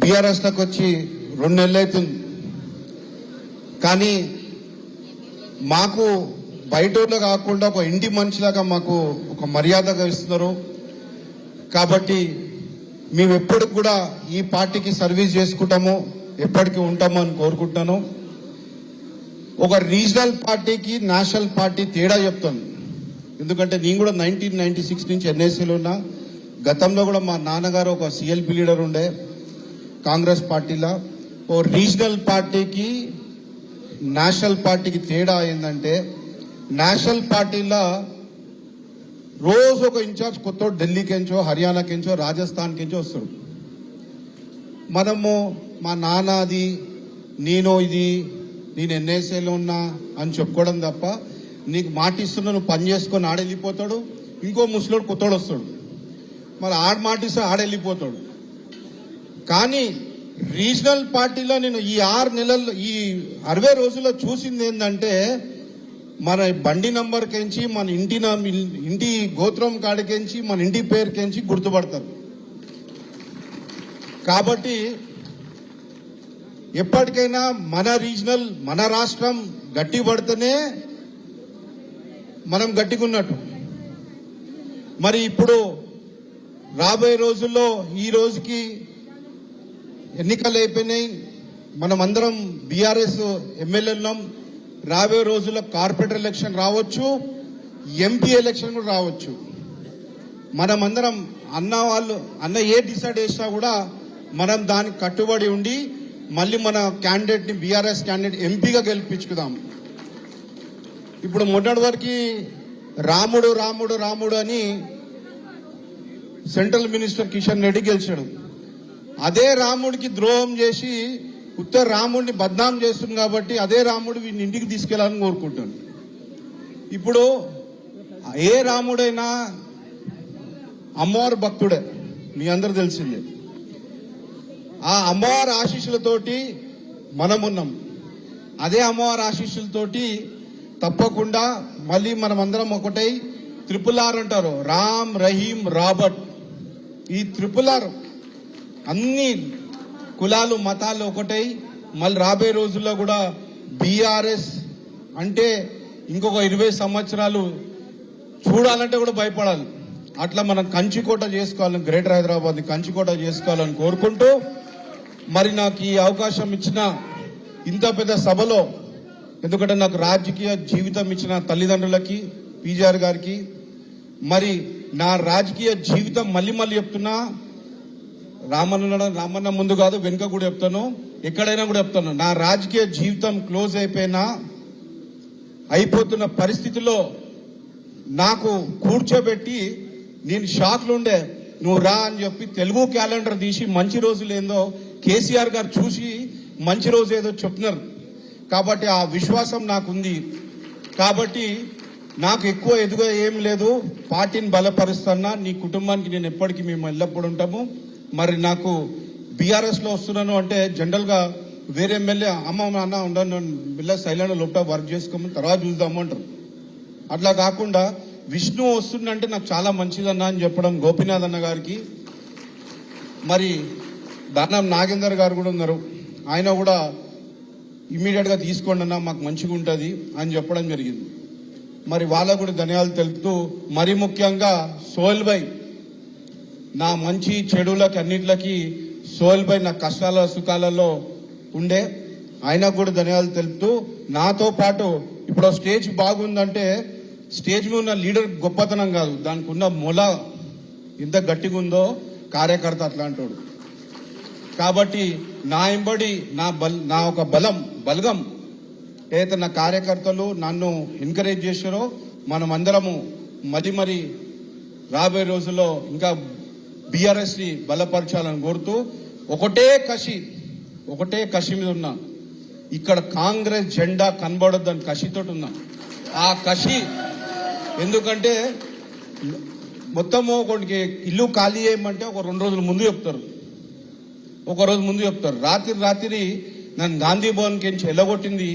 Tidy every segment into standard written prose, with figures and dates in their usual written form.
బీఆర్ఎస్లోకి వచ్చి 2 నెలలు అవుతుంది. కానీ మాకు బయటలో కాకుండా ఒక ఇంటి మనిషిలాగా మాకు ఒక మర్యాదగా ఇస్తున్నారు. కాబట్టి మేము ఎప్పటికి కూడా ఈ పార్టీకి సర్వీస్ చేసుకుంటాము, ఎప్పటికీ ఉంటాము అని కోరుకుంటున్నాను. ఒక రీజనల్ పార్టీకి నేషనల్ పార్టీ తేడా చెప్తాను. ఎందుకంటే నేను కూడా 1996 నుంచి ఎన్ఎస్సీలో ఉన్నా. గతంలో కూడా మా నాన్నగారు ఒక సిఎల్పి లీడర్ ఉండే కాంగ్రెస్ పార్టీలో. ఓ రీజనల్ పార్టీకి నేషనల్ పార్టీకి తేడా ఏంటంటే, నేషనల్ పార్టీలో రోజు ఒక ఇన్ఛార్జ్ కొత్త ఢిల్లీకించో, హర్యానాకించో, రాజస్థాన్కించో వస్తాడు. మనము మా నాన్నది, నేను ఎన్ఎస్ఏలో ఉన్నా అని చెప్పుకోవడం తప్ప, నీకు మాట ఇస్తున్నా నువ్వు పని చేసుకొని ఆడెళ్ళిపోతాడు. ఇంకో ముసలోడు కొత్తోడు వస్తాడు, మరి ఆడ మాటిస్తే ఆడెళ్ళిపోతాడు. కానీ రీజనల్ పార్టీలో నేను ఈ 6 నెలల్లో, ఈ 60 రోజుల్లో చూసింది ఏంటంటే, మన బండి నంబర్కించి, మన ఇంటి గోత్రం కాడికించి, మన ఇంటి పేరుకించి గుర్తుపడతారు. కాబట్టి ఎప్పటికైనా మన రీజనల్, మన రాష్ట్రం గట్టి పడితేనే మనం గట్టిగున్నట్టు. మరి ఇప్పుడు రాబోయే రోజుల్లో, ఈ రోజుకి ఎన్నికలు అయిపోయినాయి, మనం అందరం బీఆర్ఎస్ ఎమ్మెల్యేలం. రాబోయే రోజుల్లో కార్పొరేటర్ ఎలక్షన్ రావచ్చు, ఎంపీ ఎలక్షన్ కూడా రావచ్చు. మనమందరం అన్న ఏ డిసైడ్ చేసినా కూడా మనం దానికి కట్టుబడి ఉండి మళ్ళీ మన క్యాండిడేట్ని, బీఆర్ఎస్ క్యాండిడేట్ ఎంపీగా గెలిపించుకుందాం. ఇప్పుడు మొన్నటి వరకు రాముడు రాముడు రాముడు అని సెంట్రల్ మినిస్టర్ కిషన్ రెడ్డి గెలిచాడు. అదే రాముడికి ద్రోహం చేసి ఉత్తర రాముడిని బద్నాం చేస్తుంది. కాబట్టి అదే రాముడు వీడిని ఇంటికి తీసుకెళ్లాలని కోరుకుంటాను. ఇప్పుడు ఏ రాముడైనా అమ్మవారి భక్తుడే, మీ అందరూ తెలిసిందే. ఆ అమ్మవారి ఆశీస్సులతోటి మనమున్నాం. అదే అమ్మవారి ఆశీస్సులతోటి తప్పకుండా మళ్ళీ మనమందరం ఒకటై RRR అంటారు, రామ్, రహీం, రాబర్ట్. ఈ RRR అన్ని కులాలు, మతాలు ఒకటై మళ్ళీ రాబోయే రోజుల్లో కూడా బీఆర్ఎస్ అంటే ఇంకొక 20 సంవత్సరాలు చూడాలంటే కూడా భయపడాలి. అట్లా మనం కంచికోట చేసుకోవాలని, గ్రేటర్ హైదరాబాద్ కంచికోట చేసుకోవాలని కోరుకుంటూ, మరి నాకు ఈ అవకాశం ఇచ్చిన ఇంత పెద్ద సభలో, ఎందుకంటే నాకు రాజకీయ జీవితం ఇచ్చిన తల్లిదండ్రులకి, పీజీఆర్ గారికి, మరి నా రాజకీయ జీవితం మళ్ళీ చెప్తున్నా, రామన్న ముందు కాదు, వెనుక కూడా చెప్తాను, ఎక్కడైనా కూడా చెప్తాను, నా రాజకీయ జీవితం క్లోజ్ అయిపోతున్న పరిస్థితిలో నాకు కూర్చోబెట్టి నేను షాక్లో ఉండే, నువ్వు రా అని చెప్పి తెలుగు క్యాలెండర్ తీసి మంచి రోజులు ఏందో కేసీఆర్ గారు చూసి మంచి రోజు ఏదో చెప్తున్నారు. కాబట్టి ఆ విశ్వాసం నాకుంది. కాబట్టి నాకు ఎక్కువ ఎదుగు ఏం లేదు, పార్టీని బలపరుస్తున్నా. నీ కుటుంబానికి నేను ఎప్పటికీ మేము ఎల్లప్పుడు ఉంటాము. మరి నాకు బీఆర్ఎస్లో వస్తున్నాను అంటే జనరల్గా వేరే ఎమ్మెల్యే అమ్మ అన్న ఉండను, బిల్ల సైలెంట్ లోపల వర్క్ చేసుకోమని తర్వాత చూద్దాము అంటారు. అట్లా కాకుండా విష్ణు వస్తుందంటే నాకు చాలా మంచిదన్నా అని చెప్పడం గోపీనాథ్ అన్న గారికి, మరి దానం నాగేందర్ గారు కూడా ఉన్నారు, ఆయన కూడా ఇమ్మీడియట్గా తీసుకోండి అన్న, మాకు మంచిగా ఉంటుంది అని చెప్పడం జరిగింది. మరి వాళ్ళకు కూడా ధన్యవాదాలు తెలుపుతూ, మరి ముఖ్యంగా సోహెల్ భాయ్, నా మంచి చెడులకి అన్నిట్లకి సోహెల్ భాయ్ నా కష్టాల సుఖాలలో ఉండే, ఆయనకు కూడా ధన్యవాదాలు తెలుపుతూ, నాతో పాటు ఇప్పుడు స్టేజ్ బాగుందంటే స్టేజ్ మీద ఉన్న లీడర్ గొప్పతనం కాదు, దానికి ఉన్న మొల ఎంత గట్టిగా ఉందో కార్యకర్త అట్లాంటోడు. కాబట్టి నా ఎంబడి నా ఒక బలగం ఏదైతే నా కార్యకర్తలు నన్ను ఎంకరేజ్ చేశారో, మనం అందరము మరి రాబోయే రోజుల్లో ఇంకా బీఆర్ఎస్ ని బలపరచాలని కోరుతూ, ఒకటే కసి మీద ఉన్నా, ఇక్కడ కాంగ్రెస్ జెండా కనబడొద్దని కసితో ఉన్నా. ఆ కసి ఎందుకంటే మొత్తము ఒకటికి ఇల్లు ఖాళీ చేయమంటే ఒక 2 రోజుల ముందు చెప్తారు, రాత్రి నన్ను గాంధీ భవన్కి వెళ్ళగొట్టింది,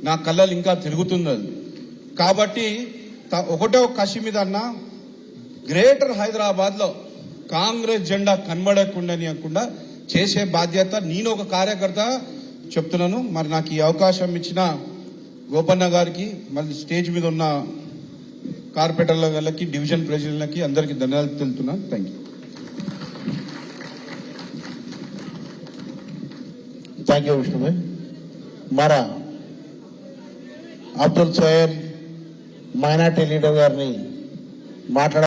నా కళ్ళలు ఇంకా తిరుగుతుంది అది. కాబట్టి ఒకటే కసి మీద అన్న, గ్రేటర్ హైదరాబాద్ లో కాంగ్రెస్ జెండా కనబడకుండా చేసే బాధ్యత నేను ఒక కార్యకర్త చెప్తున్నాను. మరి నాకు ఈ అవకాశం ఇచ్చిన గోపన్న గారికి, మరి స్టేజ్ మీద ఉన్న కార్పొరేటర్ల వాళ్ళకి, డివిజన్ ప్రెసిడెంట్లకి అందరికీ ధన్యవాదాలు తెలుపుతున్నాను. Thank you. Thank you Vishnu భాయ్. మన అబ్దుల్ సోహెల్ మైనార్టీ లీడర్ గారిని మాట్లాడ